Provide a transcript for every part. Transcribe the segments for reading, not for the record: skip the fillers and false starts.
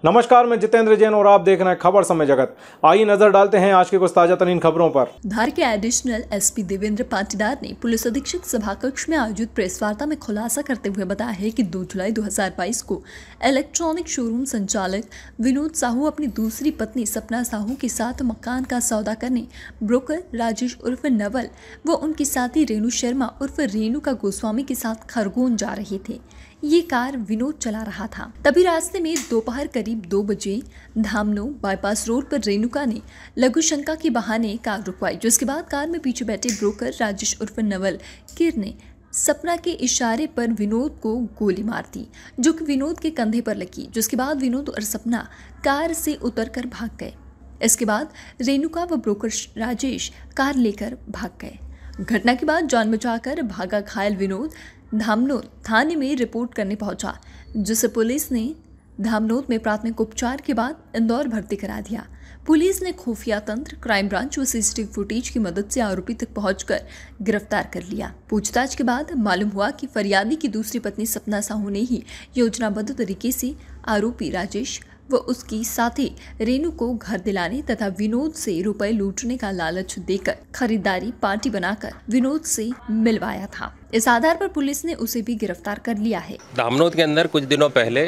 नमस्कार, मैं जितेंद्र जैन और आप देख रहे हैं खबर समय जगत। आइए नजर डालते हैं आज की कुछ ताजा तरीन खबरों पर। धार के एडिशनल एसपी देवेंद्र पाटीदार ने पुलिस अधीक्षक सभाकक्ष में आयोजित प्रेस वार्ता में खुलासा करते हुए बताया है कि 2 जुलाई 2022 को इलेक्ट्रॉनिक शोरूम संचालक विनोद साहू अपनी दूसरी पत्नी सपना साहू के साथ मकान का सौदा करने ब्रोकर राजेश उर्फ नवल व उनकी साथी रेणु शर्मा उर्फ रेणुका गोस्वामी के साथ खरगोन जा रहे थे। ये कार विनोद चला रहा था। तभी रास्ते में दोपहर करीब 2 बजे धामनो बाईपास रोड पर रेणुका ने लघु शंका के बहाने कार रुकवाई, जिसके बाद कार में पीछे बैठे ब्रोकर राजेश उर्फ नवल किर ने सपना के इशारे पर विनोद को गोली मार दी, जो कि विनोद के कंधे पर लगी। जिसके बाद विनोद और सपना कार से उतरकर भाग गए। इसके बाद रेणुका व ब्रोकर राजेश कार लेकर भाग गए। घटना के बाद जान बचाकर भागा घायल विनोद धामनोद थाने में रिपोर्ट करने पहुंचा, जिसे पुलिस ने धामनोद में प्राथमिक उपचार के बाद इंदौर भर्ती करा दिया। पुलिस ने खुफिया तंत्र, क्राइम ब्रांच व सीसीटीवी फुटेज की मदद से आरोपी तक पहुंचकर गिरफ्तार कर लिया। पूछताछ के बाद मालूम हुआ कि फरियादी की दूसरी पत्नी सपना साहू ने ही योजनाबद्ध तरीके से आरोपी राजेश व उसकी साथी रेणु को घर दिलाने तथा विनोद से रुपए लूटने का लालच देकर खरीदारी पार्टी बनाकर विनोद से मिलवाया था। इस आधार पर पुलिस ने उसे भी गिरफ्तार कर लिया है। धामनोद के अंदर कुछ दिनों पहले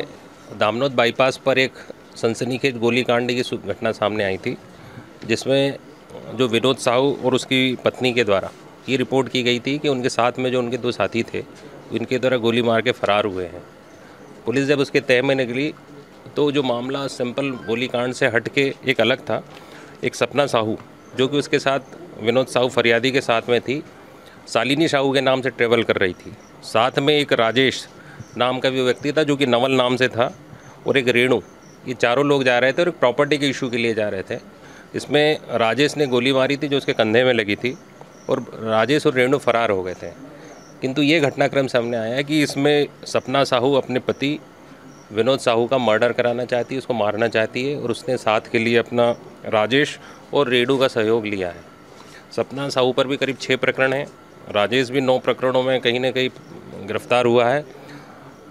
धामनोद बाईपास पर एक सनसनीखेज गोलीकांड की घटना सामने आई थी, जिसमें जो विनोद साहू और उसकी पत्नी के द्वारा ये रिपोर्ट की गई थी कि उनके साथ में जो उनके 2 साथी थे, इनके द्वारा गोली मार के फरार हुए हैं। पुलिस जब उसके तह में निकली तो जो मामला सिंपल गोलीकांड से हट के एक अलग था। एक सपना साहू जो कि उसके साथ विनोद साहू फरियादी के साथ में थी, शालिनी साहू के नाम से ट्रेवल कर रही थी। साथ में एक राजेश नाम का भी व्यक्ति था जो कि नवल नाम से था, और एक रेणु। ये चारों लोग जा रहे थे और एक प्रॉपर्टी के इशू के लिए जा रहे थे। इसमें राजेश ने गोली मारी थी जो उसके कंधे में लगी थी, और राजेश और रेणु फरार हो गए थे। किंतु ये घटनाक्रम सामने आया कि इसमें सपना साहू अपने पति विनोद साहू का मर्डर कराना चाहती है, उसको मारना चाहती है, और उसने साथ के लिए अपना राजेश और रेणु का सहयोग लिया है। सपना साहू पर भी करीब 6 प्रकरण हैं। राजेश भी 9 प्रकरणों में कहीं ना कहीं गिरफ्तार हुआ है।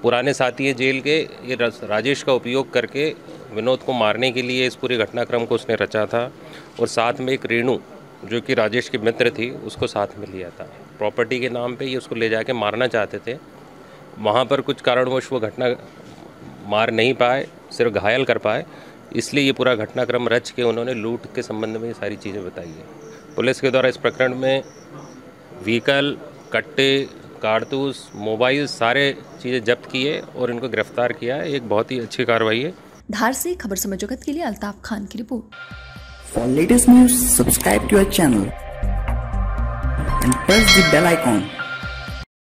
पुराने साथी है जेल के, ये राजेश का उपयोग करके विनोद को मारने के लिए इस पूरे घटनाक्रम को उसने रचा था, और साथ में एक रेणु जो कि राजेश की मित्र थी, उसको साथ में लिया था। प्रॉपर्टी के नाम पे ये उसको ले जाके मारना चाहते थे। वहाँ पर कुछ कारणवश वो घटना मार नहीं पाए, सिर्फ घायल कर पाए, इसलिए ये पूरा घटनाक्रम रच के उन्होंने लूट के संबंध में ये सारी चीज़ें बताई हैं। पुलिस के द्वारा इस प्रकरण में व्हीकल, कट्टे, कारतूस, मोबाइल, सारे चीज़ें जब्त किए और इनको गिरफ्तार किया है। एक बहुत ही अच्छी कार्रवाई है। धार से खबर समय जगत के लिए अल्ताफ खान की रिपोर्ट। For latest news subscribe to our channel and press the bell icon.